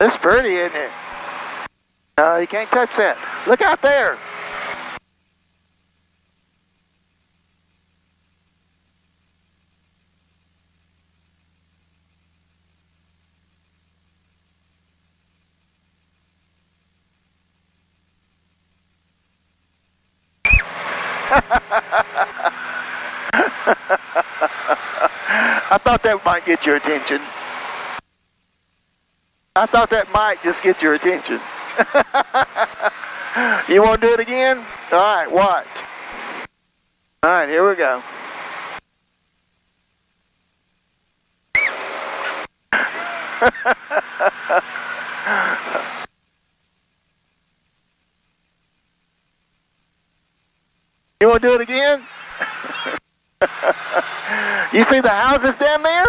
It's pretty, isn't it? No, you can't touch that. Look out there. I thought that might get your attention. I thought that might just get your attention. You want to do it again? All right, watch. All right, here we go. You want to do it again? You see the houses down there?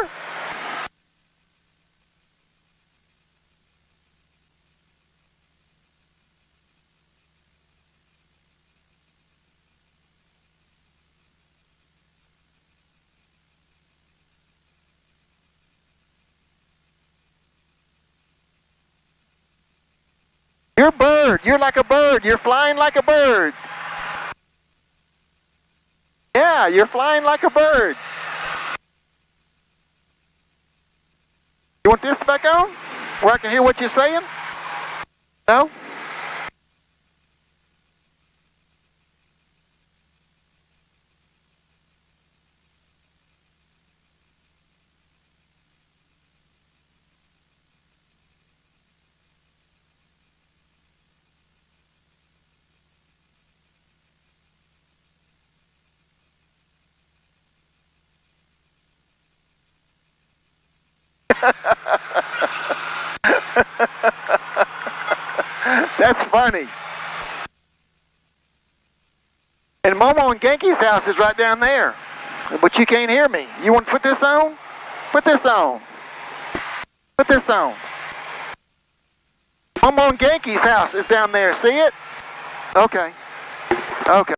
You're a bird. You're like a bird. You're flying like a bird. Yeah, you're flying like a bird. You want this back on? Where I can hear what you're saying? No? That's funny. And Momo and Genki's house is right down there. But you can't hear me. You want to put this on? Put this on. Put this on. Momo and Genki's house is down there. See it? Okay. Okay.